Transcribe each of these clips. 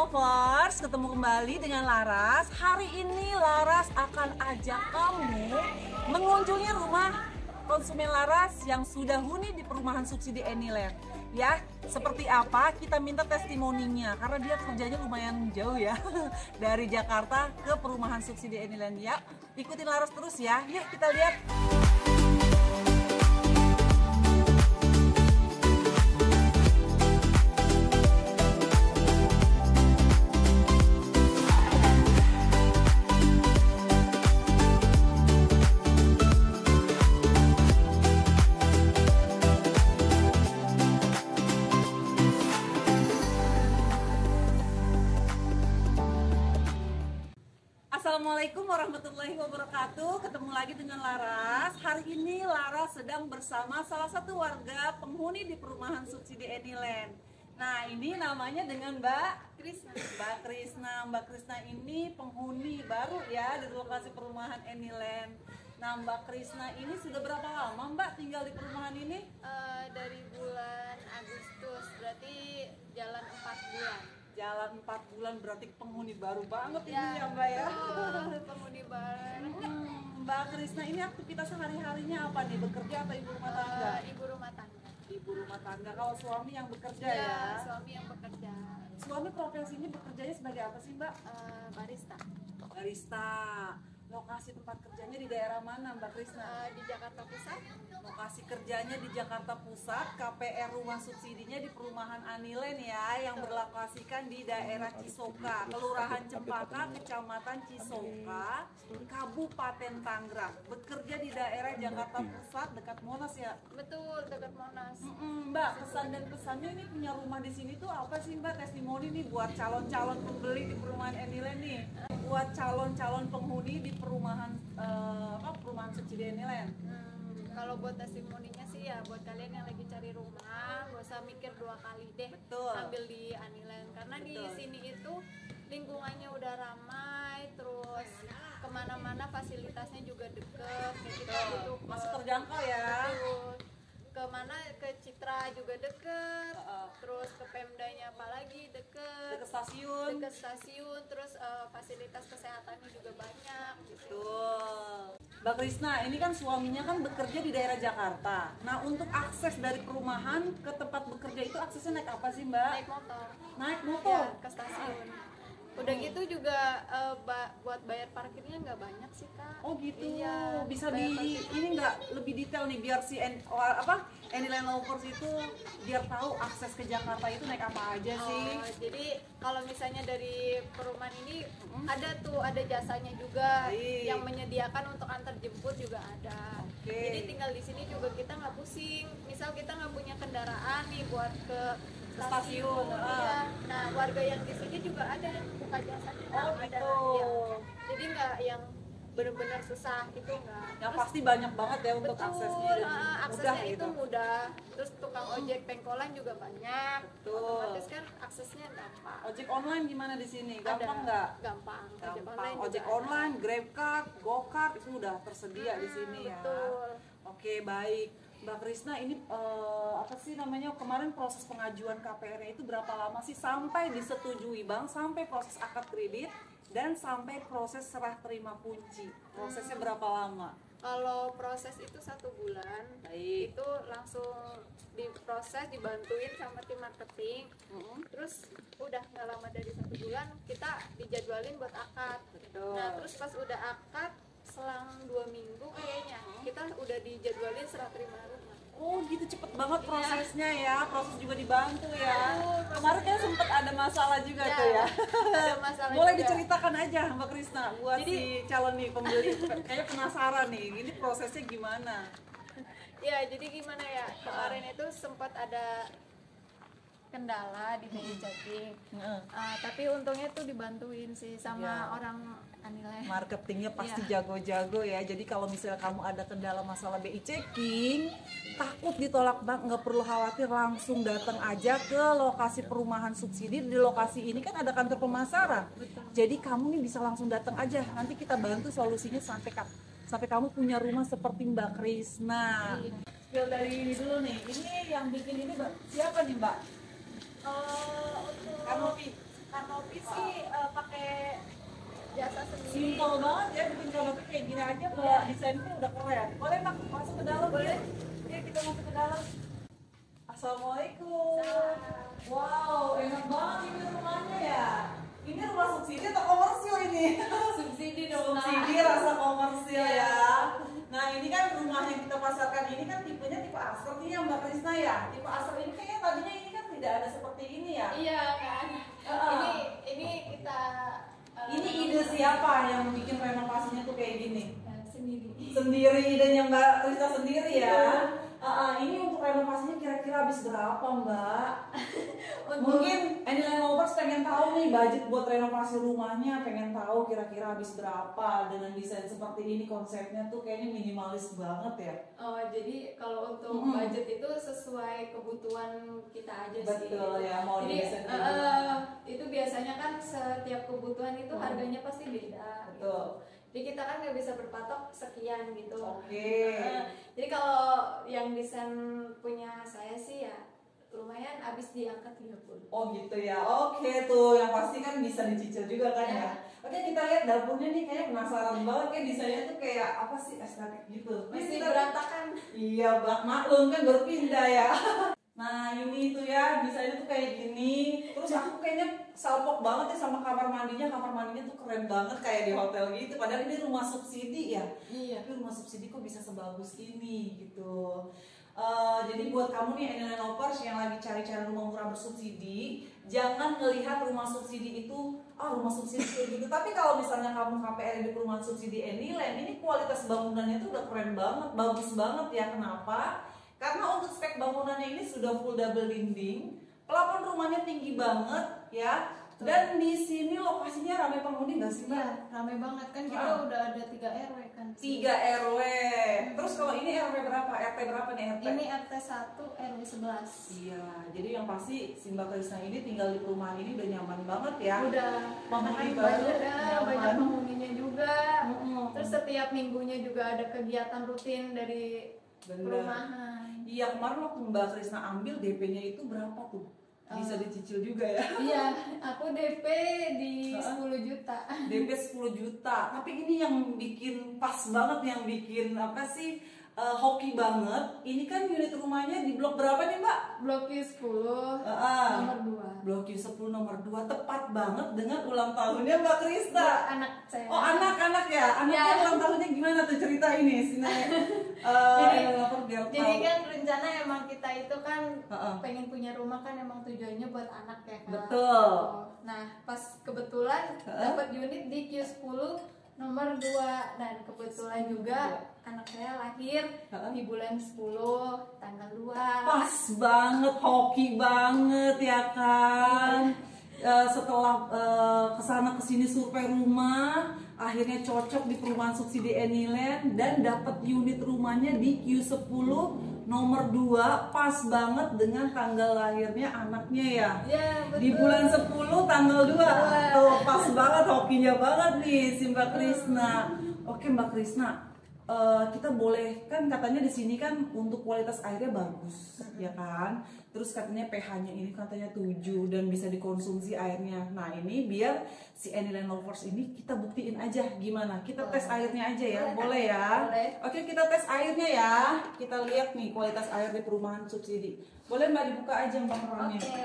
Lovers, ketemu kembali dengan Laras. Hari ini Laras akan ajak kamu mengunjungi rumah konsumen Laras yang sudah huni di perumahan subsidi Anyland. Ya, seperti apa kita minta testimoninya karena dia kerjanya lumayan jauh ya dari Jakarta ke perumahan subsidi Anyland. Ya, ikutin Laras terus ya. Yuk kita lihat. Assalamualaikum warahmatullahi wabarakatuh. Ketemu lagi dengan Laras. Hari ini Laras sedang bersama salah satu warga penghuni di perumahan subsidi Anyland. Nah, ini namanya dengan Mbak Krisna. Mbak Krisna ini penghuni baru ya di lokasi perumahan Anyland. Nah, Mbak Krisna ini sudah berapa lama Mbak tinggal di perumahan ini? Dari bulan Agustus, berarti jalan 4 bulan. Jalan 4 bulan berarti penghuni baru banget ini ya Mbak ya. Penghuni baru. Mbak Krisna ini aktivitas sehari-harinya apa nih? Bekerja atau ibu rumah tangga? Ibu rumah tangga. Ibu rumah tangga. Kalau suami yang bekerja ya? Suami yang bekerja. Suami profesinya bekerjanya sebagai apa sih Mbak? Barista. Barista. Lokasi tempat kerjanya di daerah mana Mbak Krisna? Di Jakarta Pusat. Lokasi kerjanya di Jakarta Pusat, KPR rumah subsidinya di perumahan Anyland ya, yang berlokasikan di daerah Cisoka, Kelurahan Cempaka, Kecamatan Cisoka, Kabupaten Tangerang. Bekerja di daerah Jakarta Pusat dekat Monas ya? Betul, dekat Monas. Mbak, kesan dan pesannya ini punya rumah di sini tuh apa sih Mbak? Testimoni nih buat calon-calon pembeli di perumahan Anyland nih, buat calon-calon penghuni di perumahan perumahan subsidi Anyland. Kalau buat testimoninya sih ya buat kalian yang lagi cari rumah, gak usah mikir 2 kali deh. Betul. Ambil di Anyland karena di sini itu lingkungannya udah ramai, terus kemana-mana fasilitasnya juga deket, kayak kita butuh masih terjangkau ya. Betul. Kemana ke Citra juga deket, terus ke Pemdanya apalagi deket Dekat stasiun, terus fasilitas kesehatannya juga banyak gitu. Betul. Mbak Krisna, ini kan suaminya kan bekerja di daerah Jakarta. Nah, untuk akses dari perumahan ke tempat bekerja itu aksesnya naik apa sih Mbak? Naik motor. Naik motor? Ya, ke stasiun. Udah gitu juga buat bayar parkirnya nggak banyak sih Kak. Oh gitu. Iya, Bisa ini nggak lebih detail nih biar si Anyland Lovers itu biar tahu akses ke Jakarta itu naik apa aja sih? Jadi kalau misalnya dari perumahan ini ada jasanya juga. Baik. Yang menyediakan untuk antar jemput juga ada. Oke. Jadi tinggal di sini juga kita nggak pusing. Misal kita nggak punya kendaraan nih buat ke Stasiun. Iya. Nah, warga yang di sini juga ada yang buka jasa juga. Oh Ada. gitu. Iya. Jadi nggak yang benar-benar susah itu enggak. Yang pasti banyak banget ya untuk aksesnya. Aksesnya Mudah itu gitu. mudah. Terus tukang ojek pengkolan juga banyak. Betul. Otomatis kan aksesnya gampang. Ojek online gimana di sini? Gampang Ada. nggak? Gampang. Gampang. juga Ojek ada. online, GrabCard, GoCard itu udah tersedia di sini ya. Betul. Oke, baik. Mbak Krisna, ini apa sih namanya, kemarin proses pengajuan KPR-nya itu berapa lama sih sampai disetujui Bang, sampai proses akad kredit dan sampai proses serah terima kunci? Prosesnya berapa lama? Kalau proses itu 1 bulan, Baik. itu langsung diproses, dibantuin sama tim marketing. Terus udah nggak lama dari 1 bulan kita dijadwalin buat akad. Betul. Nah terus pas udah akad selang 2 minggu kayaknya kita udah dijadwalin serah terima rumah. Oh gitu, cepet banget prosesnya ya, proses juga dibantu ya. Kemarin kan sempet ada masalah juga tuh ya. Ada masalah Boleh juga. diceritakan aja Mbak Krisna buat Jadi- si calon nih pembeli, kayaknya penasaran nih, ini prosesnya gimana? Ya jadi gimana ya, kemarin itu sempat ada kendala di media chatting. Tapi untungnya tuh dibantuin sih sama Ya. orang Anyland. Marketingnya pasti jago-jago ya. Jadi kalau misalnya kamu ada kendala masalah BI checking, takut ditolak bank, nggak perlu khawatir, langsung datang aja ke lokasi perumahan subsidi. Di lokasi ini kan ada kantor pemasaran. Jadi kamu nih bisa langsung datang aja. Nanti kita bantu solusinya sampai kamu punya rumah seperti Mbak Krisna. Spill dari ini dulu nih. Ini yang bikin ini siapa nih Mbak? Untuk Kanopi. tapi sih pakai jasa sendiri. Simpel banget ya bikin kabel kayak gini aja, kayak desainnya udah keren. Boleh Mak masuk ke dalam? Boleh. Oke, kita masuk ke dalam. Assalamualaikum. Wow, enak banget ini rumahnya ya. Ini rumah subsidi atau komersil ini? Subsidi dong. Subsidi rasa komersil ya. Nah ini kan rumah yang kita pasarkan ini kan tipenya tipe Astra nih ya Mbak Krisna ya. Tipe Astra ini kayaknya tadinya ini kan tidak ada seperti ini ya. Iya kan. Ini kita Ini ide siapa yang bikin renovasinya tuh kayak gini? sendiri. Sendiri, idenya Mbak Krisna sendiri ya. Ini untuk renovasinya kira-kira habis berapa Mbak? Mungkin Anyland Lovers pengen tahu nih budget buat renovasi rumahnya, pengen tahu kira-kira habis berapa dengan desain seperti ini, konsepnya tuh kayaknya minimalis banget ya. Oh, jadi kalau untuk budget itu sesuai kebutuhan kita aja sih. Betul ya, mau Jadi desain itu biasanya kan setiap kebutuhan itu harganya pasti beda. Betul. Jadi kita kan nggak bisa berpatok sekian gitu. Oke. Jadi kalau yang desain punya saya sih ya lumayan habis di angka 30. Oh gitu ya, oke tuh yang pasti kan bisa dicicil juga kan ya. Oke, kita lihat dapurnya nih, kayaknya penasaran banget, kayak desainnya tuh kayak apa sih, estetik gitu. Masih berantakan. Iya Mbak, maklum kan baru pindah ya. Nah ini tuh ya, desainnya tuh kayak gini. Terus aku kayaknya salpok banget ya sama kamar mandinya tuh keren banget kayak di hotel gitu. Padahal ini rumah subsidi ya. Iya. Tapi rumah subsidi kok bisa sebagus ini gitu. Jadi buat kamu nih Anyland Lovers yang lagi cari-cari rumah murah bersubsidi, jangan ngelihat rumah subsidi itu rumah subsidi kayak gitu. Tapi kalau misalnya kamu KPR di perumahan subsidi Anyland, ini kualitas bangunannya tuh udah keren banget, bagus banget ya. Kenapa? Karena untuk spek bangunannya ini sudah full double dinding, plafon rumahnya tinggi banget ya. Dan di sini lokasinya ramai penghuni nggak sih Mbak? Iya, ramai banget kan kita udah ada 3 RW kan. 3 RW. Terus kalau ini RW berapa? RT berapa nih RT? Ini RT 1 RW 11. Iya, jadi yang pasti si Mbak Krisna ini tinggal di perumahan ini udah nyaman banget ya. Udah penghuni banyak baru, banyak penghuninya juga. Mm-mm. Terus setiap minggunya juga ada kegiatan rutin dari perumahan. Iya, kemarin waktu Mbak Krisna ambil DP-nya itu berapa tuh? Bisa dicicil juga ya. Iya, aku DP di 10 juta. DP 10 juta. Tapi ini yang bikin pas banget, yang bikin apa sih? Hoki banget. Ini kan unit rumahnya di blok berapa nih Mbak? Blok Q10 nomor 2. Blok Q10 nomor 2, tepat banget dengan ulang tahunnya Mbak Krisna. Anak saya. Oh anak-anak ya? Anaknya Ya. ulang tahunnya gimana tuh, cerita ini sini. Jadi kan rencana emang kita itu kan pengen punya rumah kan emang tujuannya buat anak ya kan. Betul. Nah pas kebetulan dapat unit di Q10 nomor 2 dan kebetulan juga anak saya lahir di bulan 10 tanggal 2. Pas banget, hoki banget ya kan. Setelah kesana kesini survei rumah, akhirnya cocok di perumahan subsidi Anyland dan dapat unit rumahnya di Q10 nomor 2, pas banget dengan tanggal lahirnya anaknya ya. Ya, betul. Di bulan 10 tanggal 2. Tuh pas banget, hokinya banget nih si Mbak Krisna. Oke Mbak Krisna, kita boleh kan katanya di sini kan untuk kualitas airnya bagus ya kan. Terus katanya pH-nya ini katanya 7 dan bisa dikonsumsi airnya. Nah ini biar si Anyland Lovers ini kita buktiin aja gimana. Kita tes airnya aja ya, boleh ya? Boleh. Oke, kita tes airnya ya. Kita lihat nih kualitas air di perumahan subsidi. Boleh Mbak dibuka aja Mbak kerannya. Oke.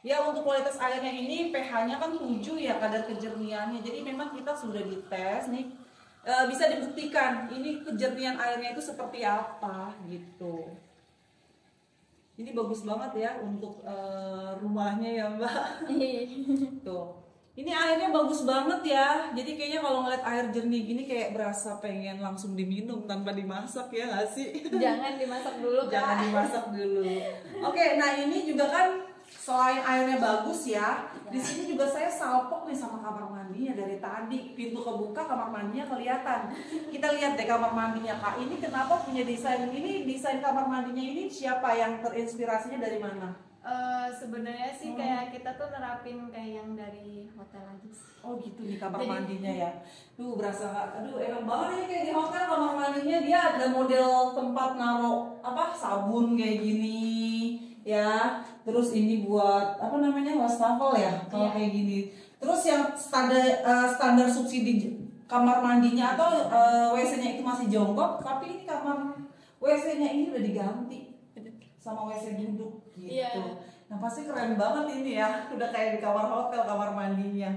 Ya untuk kualitas airnya ini pH-nya kan 7 ya kadar kejernihannya. Jadi memang kita sudah dites nih. Bisa dibuktikan ini kejernihan airnya itu seperti apa gitu. Ini bagus banget ya untuk rumahnya ya Mbak. Tuh. Ini airnya bagus banget ya. Jadi kayaknya kalau ngeliat air jernih gini kayak berasa pengen langsung diminum tanpa dimasak ya nggak sih? Jangan dimasak dulu Kak. Jangan dimasak dulu. Oke, nah ini juga kan selain airnya bagus ya, di sini juga saya salpok nih sama kamar mandinya dari tadi. Pintu kebuka, kamar mandinya kelihatan. Kita lihat deh kamar mandinya Kak. Ini kenapa punya desain ini? Desain kamar mandinya ini siapa yang terinspirasinya dari mana? Sebenarnya sih kayak kita tuh nerapin kayak yang dari hotel aja sih. Oh gitu nih kamar mandinya ya. Tuh berasa nggak? Aduh enak banget nih kayak di hotel kamar mandinya, dia ada model tempat naruh apa sabun kayak gini. ya. Terus ini buat apa namanya, wastafel ya kalau kayak gini. Terus yang standar subsidi kamar mandinya atau WC-nya itu masih jongkok, tapi ini kamar WC-nya ini udah diganti sama WC duduk gitu. Nah pasti keren banget ini ya, udah kayak di kamar hotel kamar mandinya.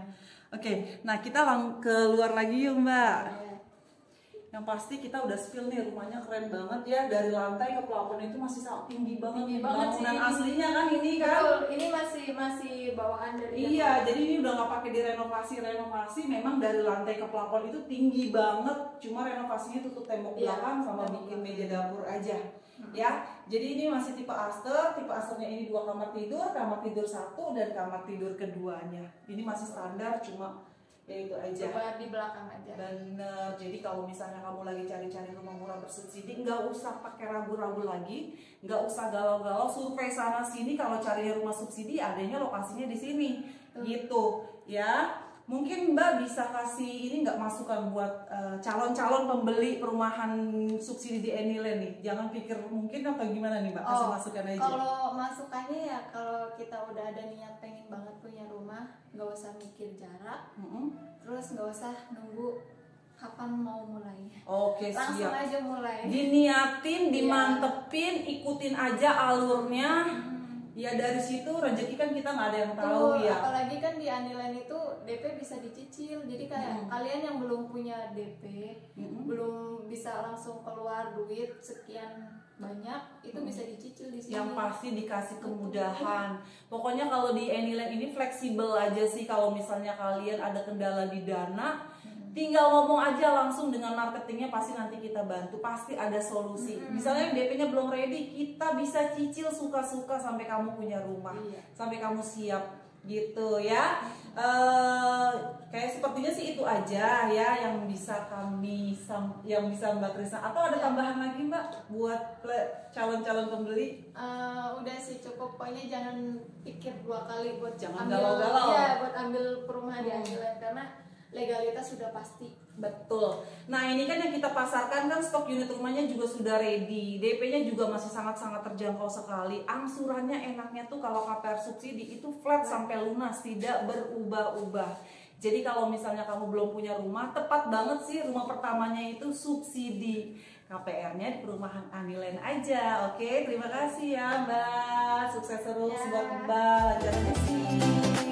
Oke, nah kita keluar lagi yuk Mbak. Yang pasti kita udah spill nih, rumahnya keren banget ya, dari lantai ke plafon itu masih tinggi banget nih bangunan aslinya kan ini kan. Betul, ini masih bawaan dari. Iya, jadi ini udah nggak pakai direnovasi, memang dari lantai ke plafon itu tinggi banget, cuma renovasinya tutup tembok belakang sama bikin meja dapur aja. Ya, jadi ini masih tipe asternya ini 2 kamar tidur 1 dan kamar tidur keduanya. Ini masih standar, cuma ya itu aja. Coba di belakang aja. Bener. Jadi kalau misalnya kamu lagi cari-cari rumah murah bersubsidi, nggak usah pakai ragu-ragu lagi, nggak usah galau-galau survei sana sini. Kalau cari rumah subsidi, adanya lokasinya di sini, gitu ya. Mungkin Mbak bisa kasih ini nggak masukan buat calon-calon pembeli perumahan subsidi di Anyland nih. Jangan pikir mungkin atau gimana nih Mbak, kasih masukan aja. Kalau masukannya ya, kalau kita udah ada niat pengen banget punya rumah, nggak usah mikir jarak, terus nggak usah nunggu kapan mau mulainya. Oke, langsung siap. aja mulai. Diniatin, dimantepin, ikutin aja alurnya. Ya dari situ rezeki kan kita nggak ada yang tahu ya. Apalagi kan di Anyland itu DP bisa dicicil. Jadi kayak kalian yang belum punya DP, belum bisa langsung keluar duit sekian banyak, itu bisa dicicil di sini. Yang pasti dikasih kemudahan. Pokoknya kalau di Anyland ini fleksibel aja sih. Kalau misalnya kalian ada kendala di dana, tinggal ngomong aja langsung dengan marketingnya, pasti nanti kita bantu, pasti ada solusi. Misalnya DP-nya belum ready, kita bisa cicil suka-suka sampai kamu punya rumah, sampai kamu siap gitu ya. Kayak sepertinya sih itu aja ya yang bisa Mbak Krisna. Atau ada tambahan lagi Mbak buat calon-calon pembeli? Udah sih cukup, pokoknya jangan pikir 2 kali buat galau-galau. Ya, buat ambil perumahan di Anyland, karena legalitas sudah pasti. Betul. Nah ini kan yang kita pasarkan kan stok unit rumahnya juga sudah ready, DP-nya juga masih sangat-sangat terjangkau sekali. Angsurannya enaknya tuh kalau KPR subsidi itu flat sampai lunas, tidak berubah-ubah. Jadi kalau misalnya kamu belum punya rumah, tepat banget sih rumah pertamanya itu subsidi. KPR-nya di perumahan Anyland aja. Oke, terima kasih ya Mbak. Sukses terus buat Mbak. Lanjut sih.